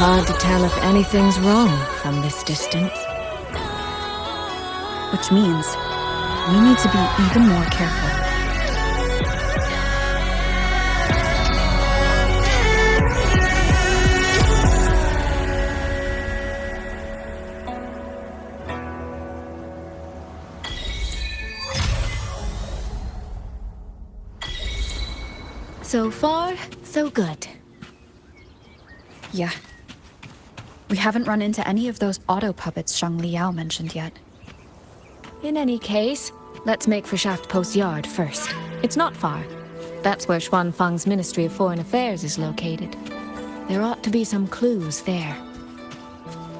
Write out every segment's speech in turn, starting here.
Hard to tell if anything's wrong from this distance. Which means we need to be even more careful. So far, so good. Yeah. We haven't run into any of those auto puppets Shang Liao mentioned yet. In any case, let's make for Shaft Post Yard first. It's not far. That's where Xuanfang's Ministry of Foreign Affairs is located. There ought to be some clues there.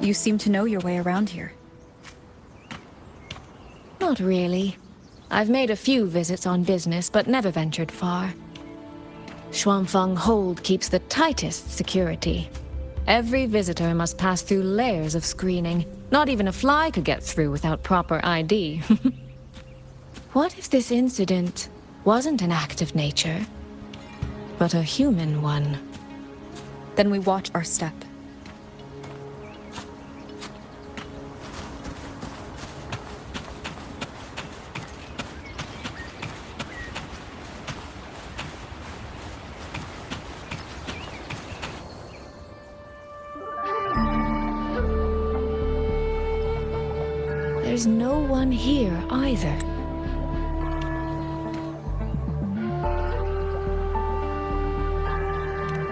You seem to know your way around here. Not really. I've made a few visits on business, but never ventured far. Xuanfang Hold keeps the tightest security. Every visitor must pass through layers of screening. Not even a fly could get through without proper ID. What if this incident wasn't an act of nature, but a human one? Then we watch our step. There's no one here either.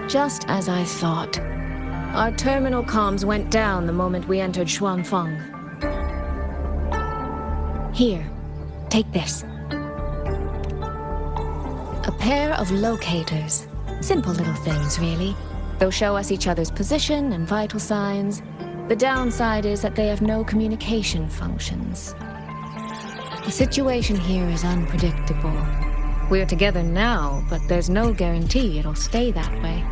Just as I thought. Our terminal comms went down the moment we entered Xuanfang. Here, take this. A pair of locators. Simple little things, really. They'll show us each other's position and vital signs. The downside is that they have no communication functions. The situation here is unpredictable. We're together now, but there's no guarantee it'll stay that way.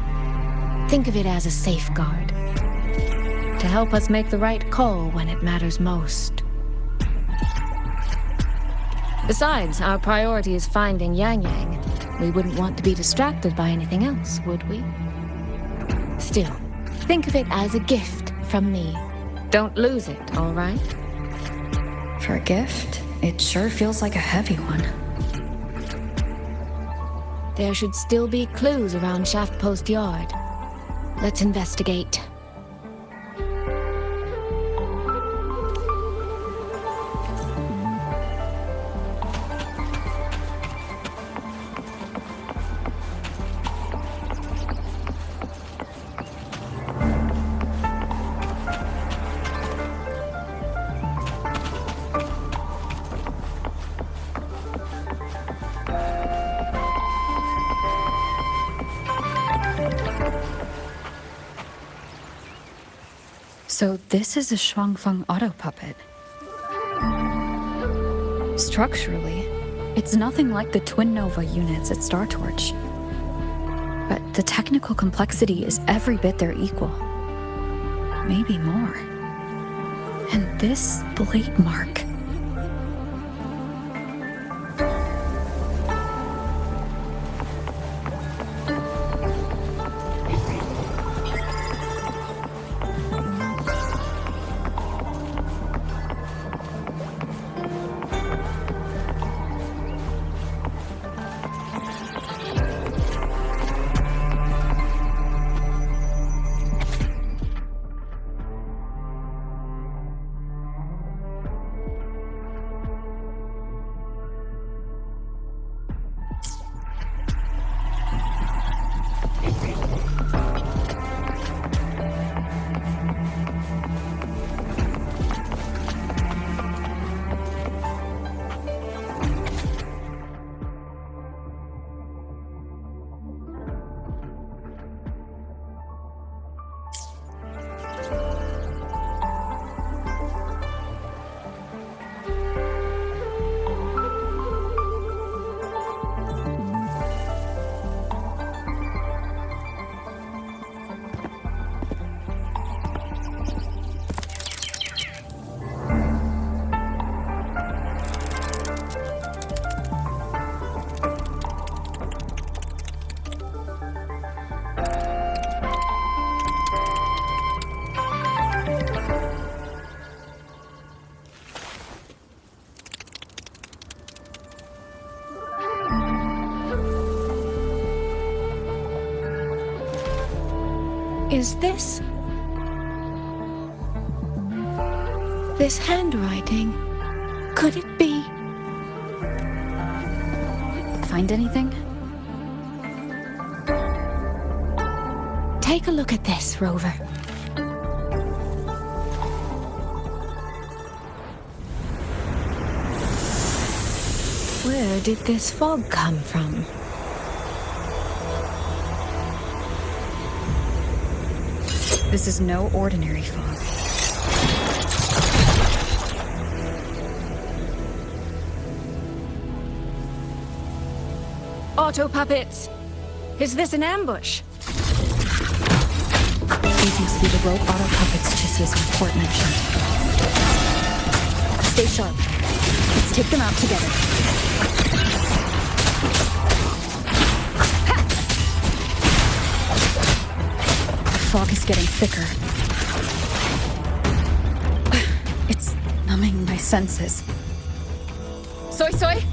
Think of it as a safeguard, to help us make the right call when it matters most. Besides, our priority is finding Yang Yang. We wouldn't want to be distracted by anything else, would we? Still, think of it as a gift from me. Don't lose it, all right? For a gift, it sure feels like a heavy one. There should still be clues around Shaft Post Yard. Let's investigate. So this is a Xuanfang auto puppet. Structurally, it's nothing like the Twin Nova units at Star Torch. But the technical complexity is every bit their equal. Maybe more. And this blade mark. Is this... this handwriting? Could it be... Find anything? Take a look at this, Rover. Where did this fog come from? This is no ordinary fog. Auto puppets! Is this an ambush? These must be the rogue auto puppets Chisia's report mentioned. Stay sharp. Let's take them out together. The fog is getting thicker. It's numbing my senses. Soy!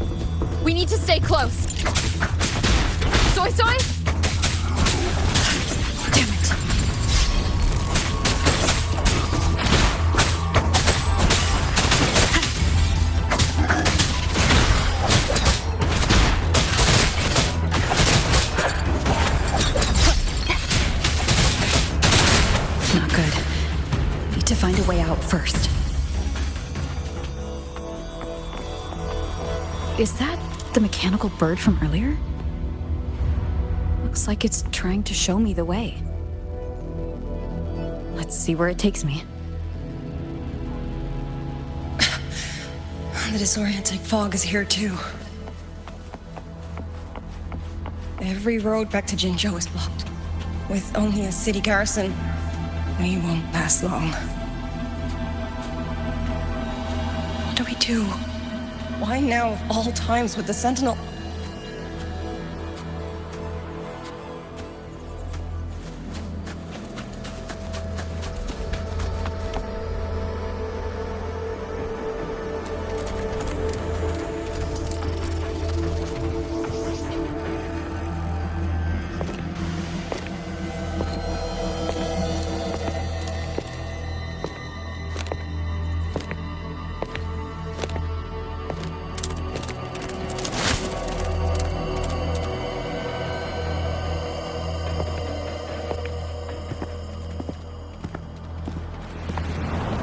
We need to stay close. Soy! Damn it. Not good. Need to find a way out first. Is that the mechanical bird from earlier? Looks like it's trying to show me the way. Let's see where it takes me. The disorienting fog is here too. Every road back to Jinzhou is blocked. With only a city garrison, we won't last long. What do we do? Why now of all times with the Sentinel?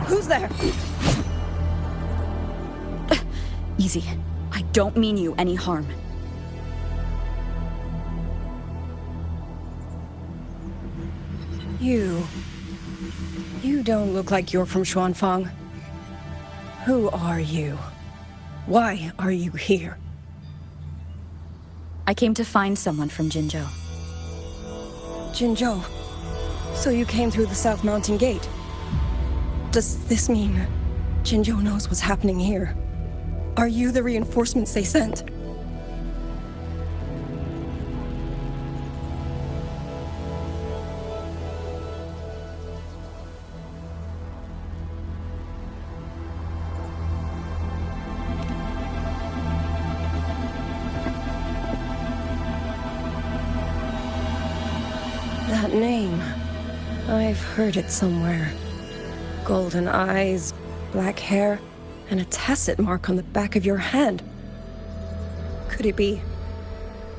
Who's there? Easy. I don't mean you any harm. You don't look like you're from Xuanfang. Who are you? Why are you here? I came to find someone from Jinzhou. Jinzhou. So you came through the South Mountain Gate. Does this mean Jinzhou knows what's happening here? Are you the reinforcements they sent? That name. I've heard it somewhere. Golden eyes, black hair, and a tacet mark on the back of your hand. Could it be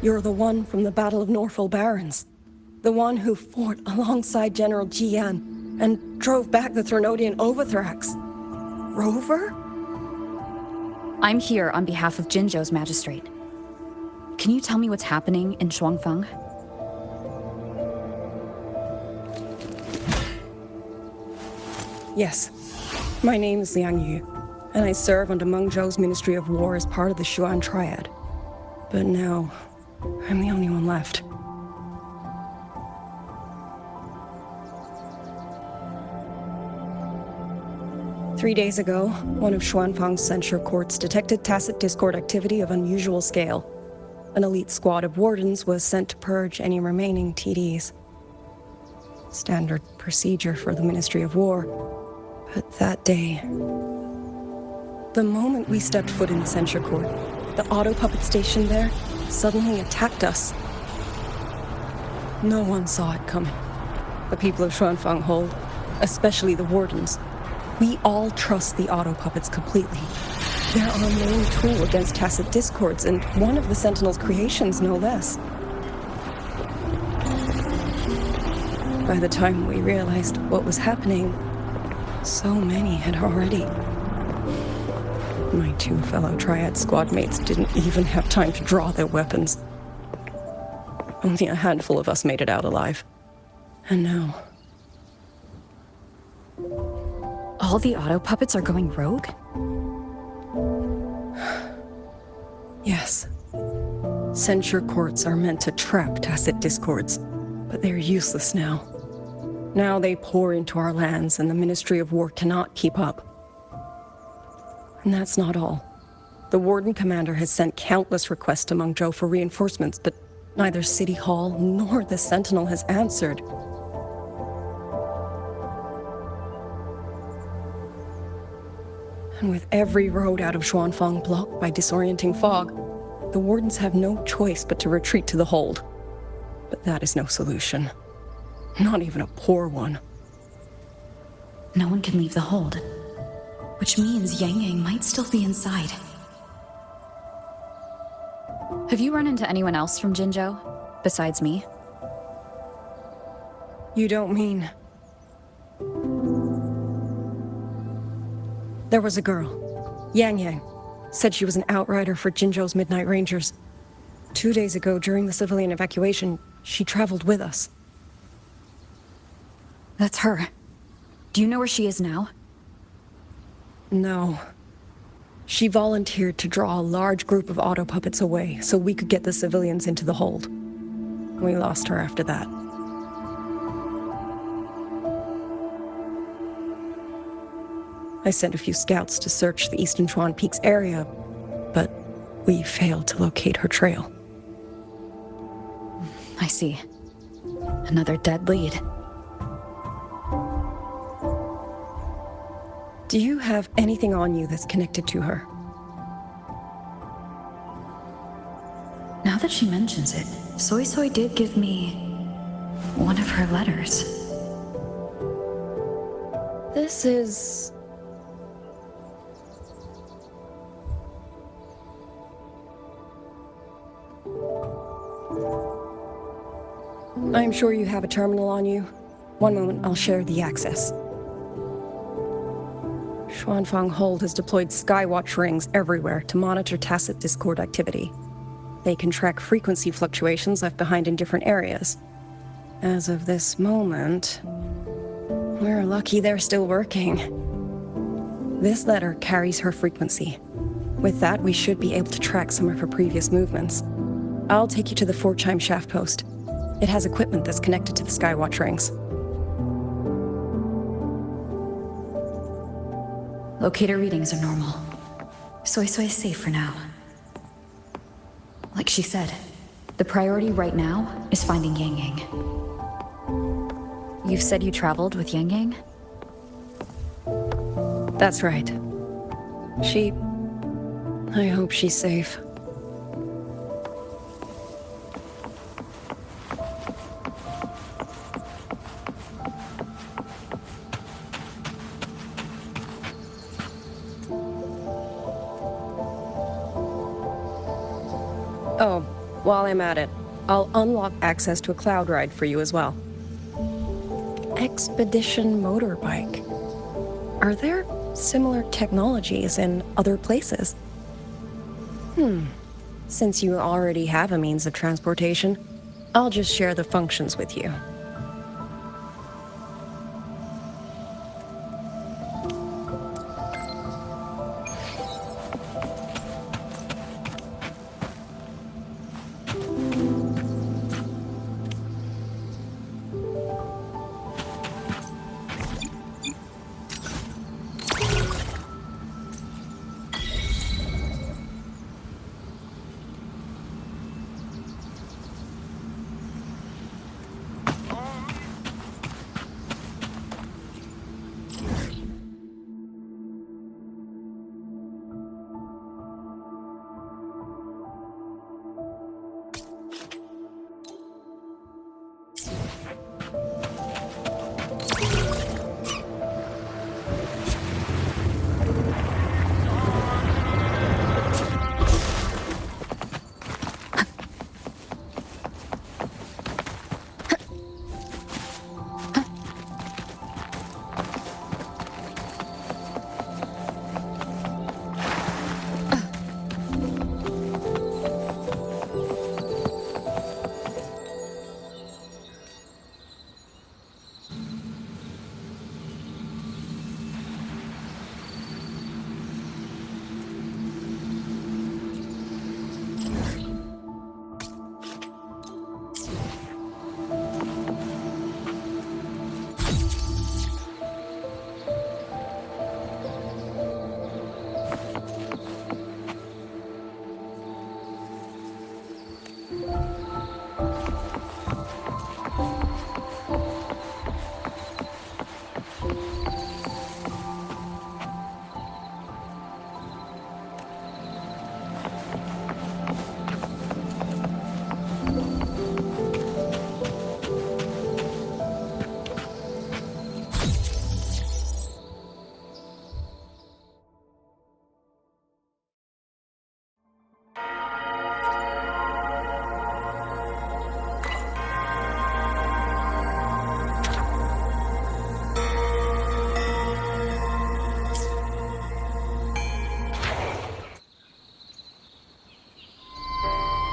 you're the one from the Battle of Norfolk Barrens? The one who fought alongside General Jian and drove back the Thrunodian Overthrax? Rover? I'm here on behalf of Jinzhou's magistrate. Can you tell me what's happening in Xuanfang? Yes. My name is Liang Yu, and I serve under Meng Zhou's Ministry of War as part of the Xuan Triad. But now, I'm the only one left. Three days ago, one of Xuanfang's censure courts detected tacit discord activity of unusual scale. An elite squad of wardens was sent to purge any remaining TDs. Standard procedure for the Ministry of War. But that day, the moment we stepped foot in the censure court, the auto puppet station there suddenly attacked us. No one saw it coming. the people of Xuanfang hold, especially the wardens. We all trust the auto puppets completely. They're our main tool against tacit discords, and one of the Sentinel's creations, no less. By the time we realized what was happening, so many had already. My two fellow Triad squad mates didn't even have time to draw their weapons. Only a handful of us made it out alive. And now... All the auto puppets are going rogue? Yes. Censure courts are meant to trap tacit discords, but they're useless now. Now they pour into our lands, and the Ministry of War cannot keep up. And that's not all. The Warden Commander has sent countless requests to Mengzhou for reinforcements, but neither City Hall nor the Sentinel has answered. And with every road out of Xuanfang blocked by disorienting fog, the Wardens have no choice but to retreat to the hold. But that is no solution. Not even a poor one. No one can leave the hold, which means Yang Yang might still be inside. Have you run into anyone else from Jinzhou, besides me? You don't mean... There was a girl, Yang Yang. Said she was an outrider for Jinzhou's Midnight Rangers. 2 days ago, during the civilian evacuation, she traveled with us. That's her. Do you know where she is now? No. She volunteered to draw a large group of auto puppets away so we could get the civilians into the hold. We lost her after that. I sent a few scouts to search the Eastern Chuan Peaks area, but we failed to locate her trail. I see. Another dead lead. Do you have anything on you that's connected to her? Now that she mentions it, Soy Soy did give me one of her letters. This is... I'm sure you have a terminal on you. One moment, I'll share the access. Xuanfang Hold has deployed Skywatch rings everywhere to monitor tacit discord activity. They can track frequency fluctuations left behind in different areas. As of this moment, we're lucky they're still working. This letter carries her frequency. With that, we should be able to track some of her previous movements. I'll take you to the 4-chime shaft post. It has equipment that's connected to the Skywatch rings. Locator readings are normal. Soy Soy is safe for now. Like she said, the priority right now is finding Yang Yang. You've said you traveled with Yang Yang? That's right. I hope she's safe. Oh, while I'm at it, I'll unlock access to a cloud ride for you as well. Expedition motorbike. Are there similar technologies in other places? Since you already have a means of transportation, I'll just share the functions with you.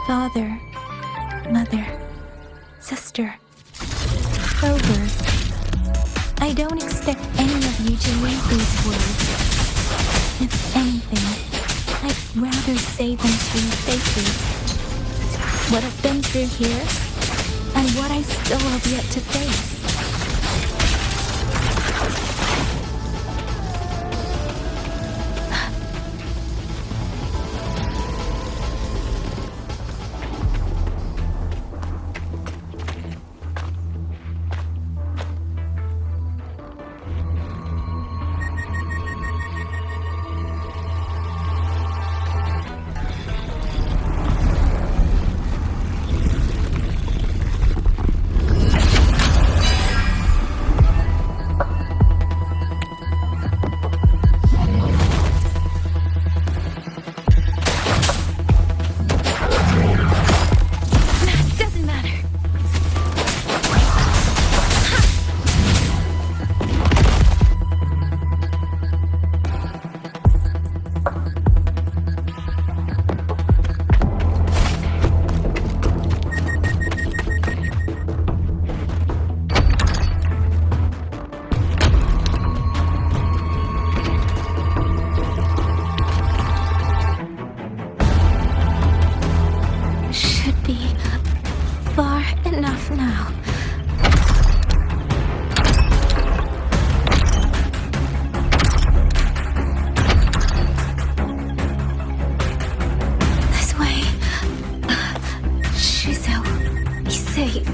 Father, mother, sister, Grover. I don't expect any of you to read these words. If anything, I'd rather say them to your faces. What I've been through here, and what I still have yet to face. Enough now. This way. Shizu, be safe.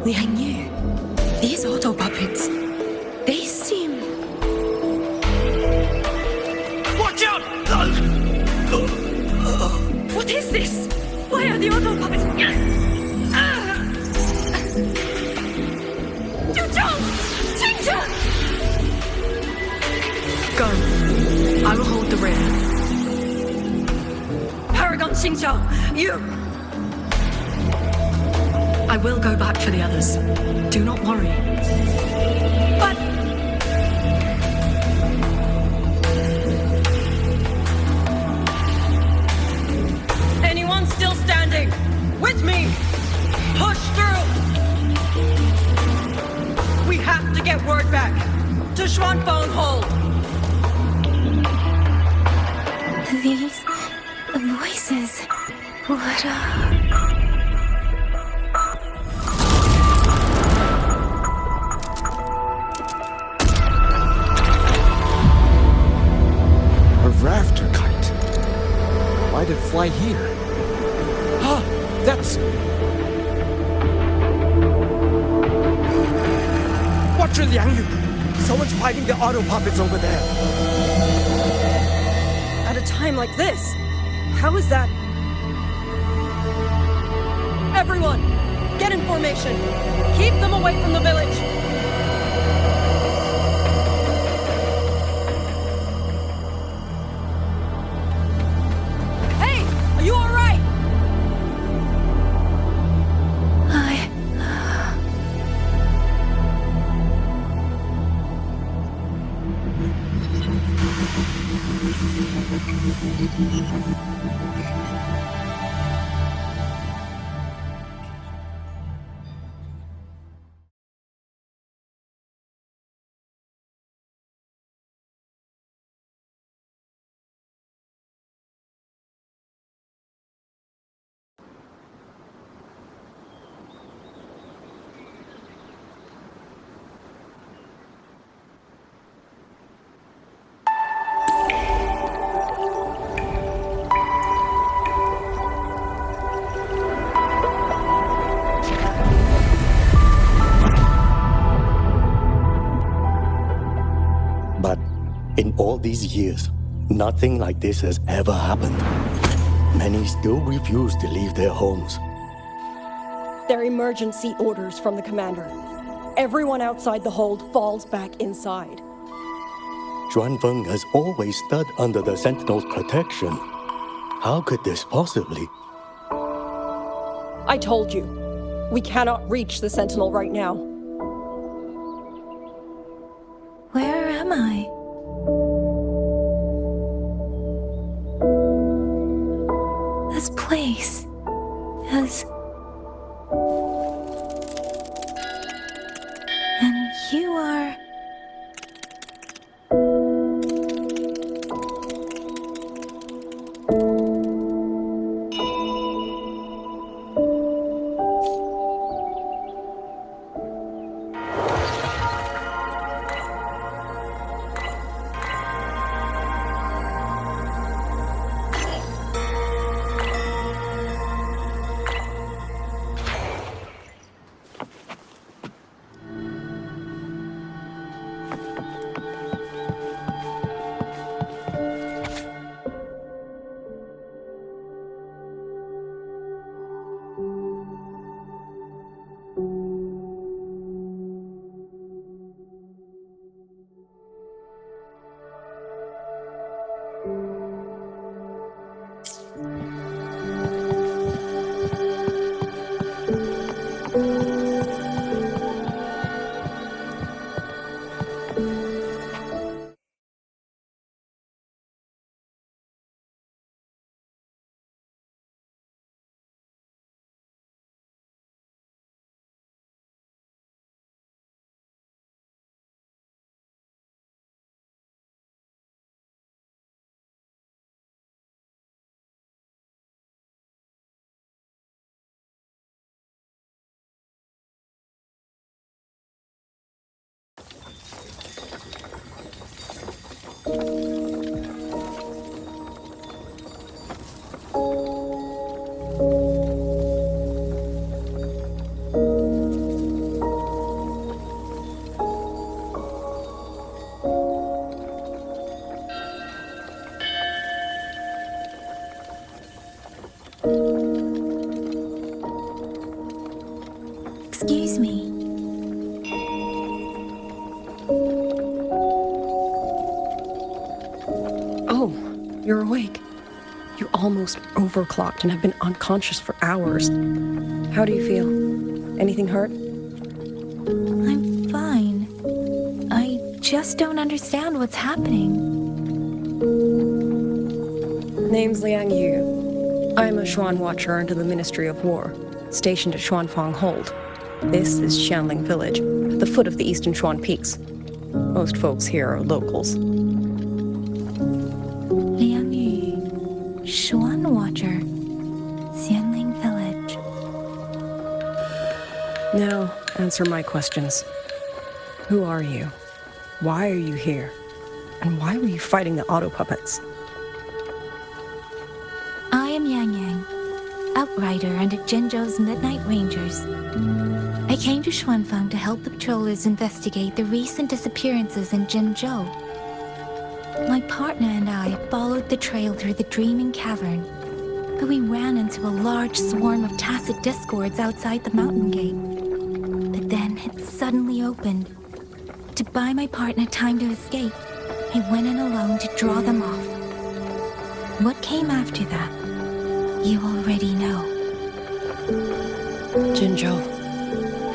Liang Yu, these auto puppets, they seem... Watch out! What is this? Why are the auto puppets... Go. I will hold the rear. Paragon Xingqiao, you... I will go back for the others. Do not worry. But... Anyone still standing? With me! Push through! We have to get word back to Xuanfang Hold! These voices. What A rafter kite. Why'd it fly here? Ah, that's... Watch it, Liang Yu! Someone's fighting the auto puppets over there. At a time like this, how is that? Everyone, get in formation. Keep them away from the village. Hey, are you all right? In all these years, nothing like this has ever happened. Many still refuse to leave their homes. They're emergency orders from the commander. Everyone outside the hold falls back inside. Xuanfang has always stood under the Sentinel's protection. How could this possibly? I told you, we cannot reach the Sentinel right now. Where am I? This place is... And you are... Excuse me. Oh, you're awake. You almost overclocked and have been unconscious for hours. How do you feel? Anything hurt? I'm fine. I just don't understand what's happening. Name's Liang Yu. I'm a Xuan Watcher under the Ministry of War, stationed at Xuanfang Hold. This is Xianling Village, at the foot of the Eastern Xuan Peaks. Most folks here are locals. Liang Yu, Xuan Watcher, Xianling Village. Now, answer my questions. Who are you? Why are you here? And why were you fighting the auto puppets? I am Yang Yang, Outrider under Jinzhou's Midnight Rangers. I came to Xuanfang to help the patrollers investigate the recent disappearances in Jinzhou. My partner and I followed the trail through the Dreaming Cavern, but we ran into a large swarm of tacit discords outside the mountain gate. But then it suddenly opened. To buy my partner time to escape, I went in alone to draw them off. What came after that, you already know. Jinzhou.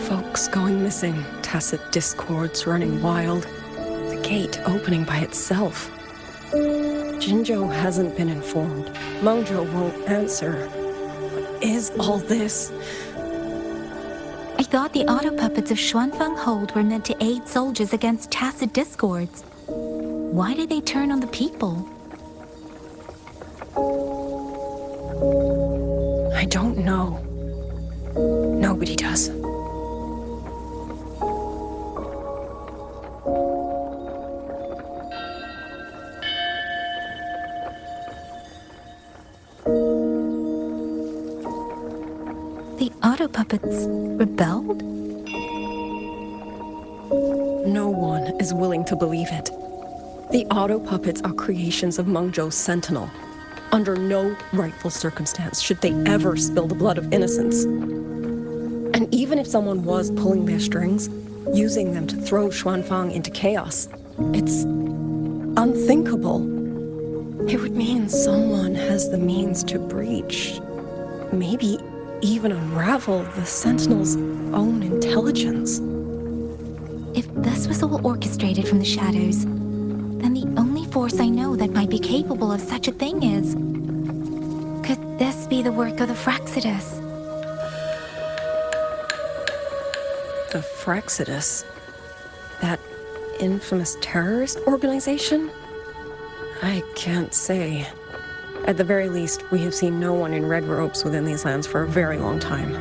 Folks going missing, tacit discords running wild, the gate opening by itself. Jinzhou hasn't been informed. Mengzhou won't answer. What is all this? I thought the auto puppets of Xuanfang Hold were meant to aid soldiers against tacit discords. Why did they turn on the people? I don't know. Nobody does. The auto puppets rebelled? No one is willing to believe it. The auto puppets are creations of Mengzhou's Sentinel. Under no rightful circumstance should they ever spill the blood of innocents. And even if someone was pulling their strings, using them to throw Xuanfang into chaos, it's unthinkable. It would mean someone has the means to breach, maybe even unravel the Sentinel's own intelligence. If this was all orchestrated from the shadows, then the only force I know that might be capable of such a thing is... Could this be the work of the Fraxidus? The Fraxidus? That infamous terrorist organization? I can't say. At the very least, we have seen no one in red robes within these lands for a very long time.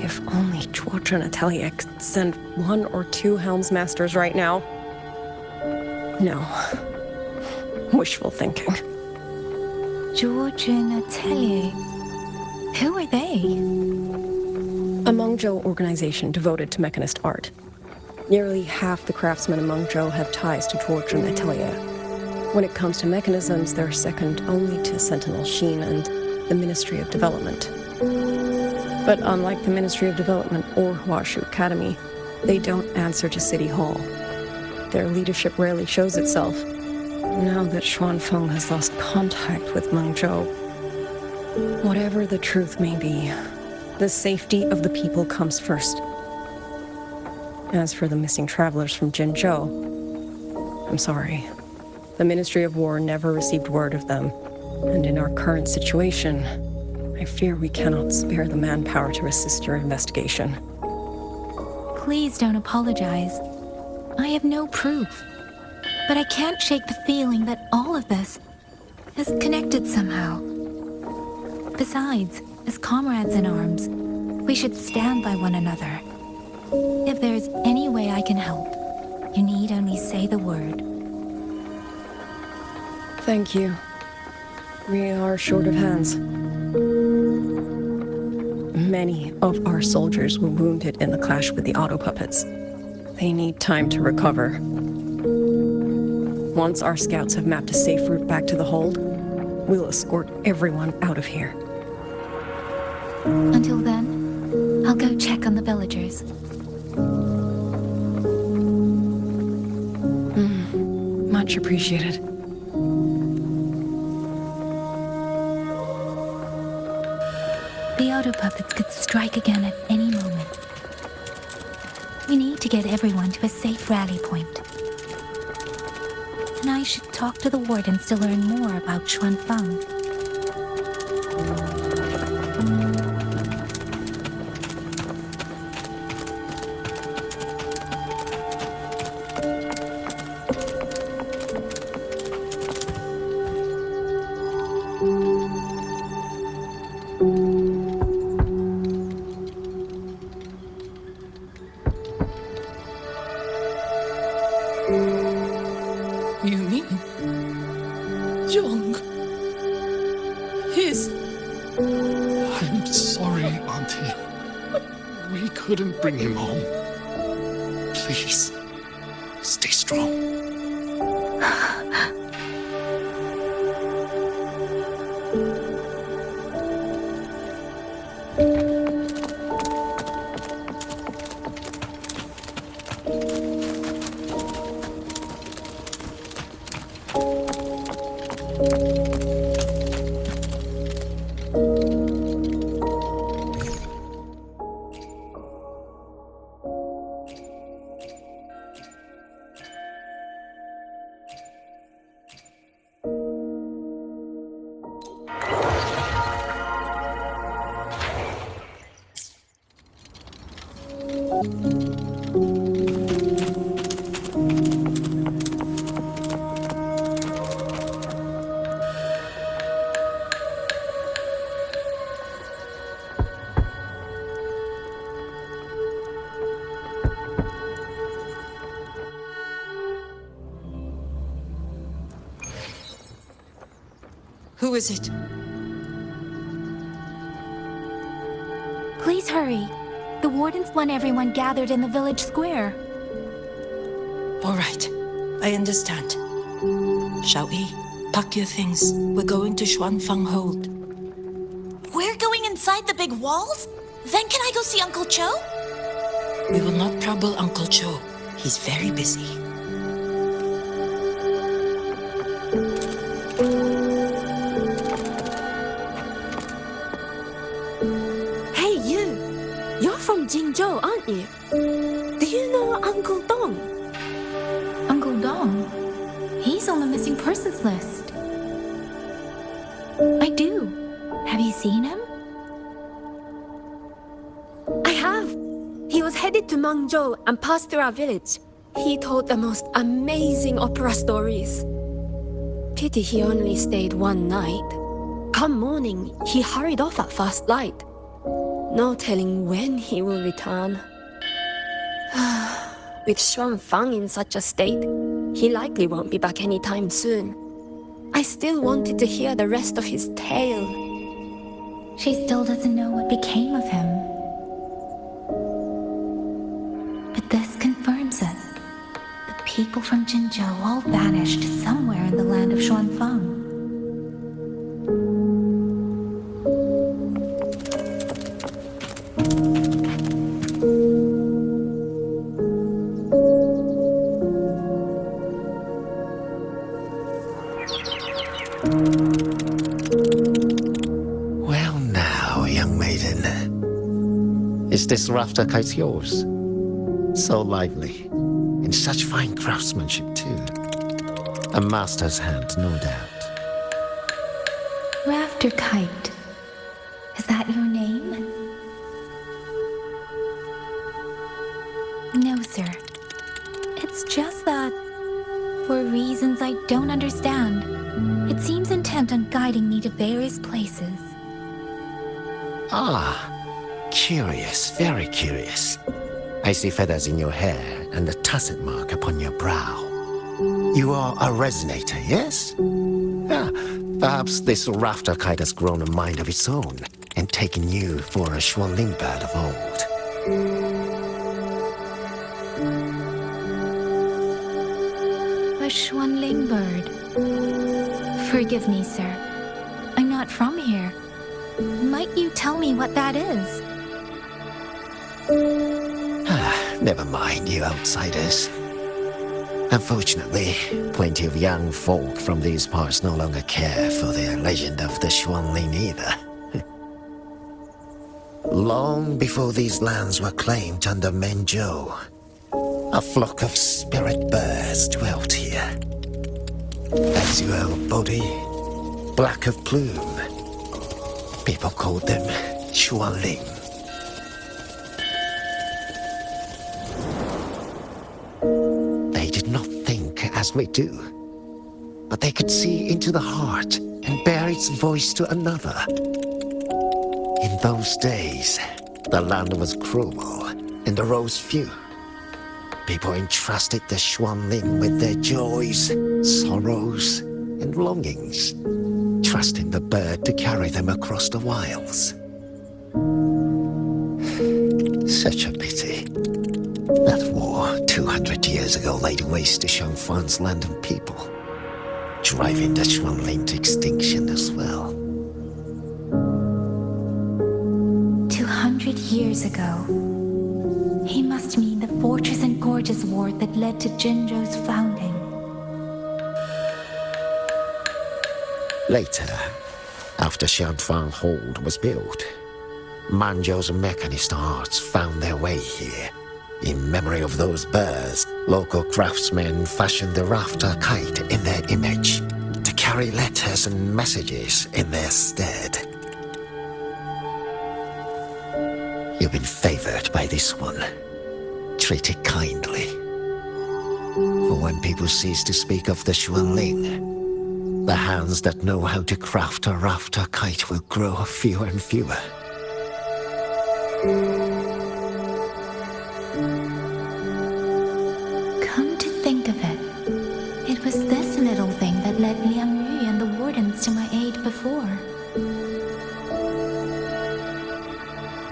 If only George and Atelier could send 1 or 2 Helmsmasters right now. No. Wishful thinking. George and Atelier. Who are they? A Mengzhou organization devoted to mechanist art. Nearly half the craftsmen in Mengzhou have ties to George and Atelier. When it comes to mechanisms, they're second only to Sentinel Sheen and the Ministry of Development. But unlike the Ministry of Development or Huashu Academy, they don't answer to City Hall. Their leadership rarely shows itself. Now that Xuanfang has lost contact with Mengzhou, whatever the truth may be, the safety of the people comes first. As for the missing travelers from Jinzhou, I'm sorry. The Ministry of War never received word of them, and in our current situation, I fear we cannot spare the manpower to assist your investigation. Please don't apologize. I have no proof. But I can't shake the feeling that all of this is connected somehow. Besides, as comrades in arms, we should stand by one another. If there is any way I can help, you need only say the word. Thank you. We are short of hands. Many of our soldiers were wounded in the clash with the auto puppets. They need time to recover. Once our scouts have mapped a safe route back to the hold, we'll escort everyone out of here. Until then, I'll go check on the villagers. Much appreciated. The auto puppets could strike again at any moment. We need to get everyone to a safe rally point. And I should talk to the wardens to learn more about Xuanfang. You mean... Young? His... I'm sorry, Auntie. We couldn't bring him home. Please, stay strong. Who is it? Please hurry. The wardens want everyone gathered in the village square. All right. I understand. Shall we? Pack your things. We're going to Xuanfang Hold. We're going inside the big walls? Then can I go see Uncle Cho? We will not trouble Uncle Cho. He's very busy. Hey, you! You're from Jingzhou, aren't you? Do you know Uncle Dong? Uncle Dong? He's on the missing persons list. I do. Have you seen him? I have. He was headed to Mangzhou and passed through our village. He told the most amazing opera stories. Pity he only stayed one night. Come morning, he hurried off at first light. No telling when he will return. With Xuanfang in such a state, he likely won't be back anytime soon. I still wanted to hear the rest of his tale. She still doesn't know what became of him. But this confirms it. The people from Jinzhou all vanished somewhere in the land of Xuanfang. Well now, young maiden. Is this rafter kite yours? So lively. And such fine craftsmanship, too. A master's hand, no doubt. Rafter Kite. Is that your name? No, sir. It's just that, for reasons I don't understand, it seems intent on guiding me to various places. Ah, curious, very curious. I see feathers in your hair and a tacet mark upon your brow. You are a resonator, yes? Ah, perhaps this rafter kite has grown a mind of its own and taken you for a Xuanling bird of old. A Xuanling bird. Forgive me, sir. I'm not from here. Might you tell me what that is? Never mind, you outsiders. Unfortunately, plenty of young folk from these parts no longer care for the legend of the Xuanling either. Long before these lands were claimed under Menzhou, a flock of spirit birds dwelt here. Azure body, black of plume. People called them Xuanling. They did not think as we do, but they could see into the heart and bear its voice to another. In those days, the land was cruel and the roads few. People entrusted the Xuanling with their joys, sorrows, and longings, trusting the bird to carry them across the wilds. Such a pity. That war 200 years ago laid waste to Xuanfang's land and people, driving the Xuanling to extinction as well. 200 years ago. He must mean the Fortress and Gorges War that led to Jinzhou's founding. Later, after Xuanfang Hold was built, Manzhou's mechanist arts found their way here. In memory of those birds, local craftsmen fashioned the rafter kite in their image to carry letters and messages in their stead. You've been favored by this one. Treat it kindly. For when people cease to speak of the Xuanling, the hands that know how to craft a rafter kite will grow fewer and fewer. Come to think of it, it was this little thing that led Liang Yu and the wardens to my aid before.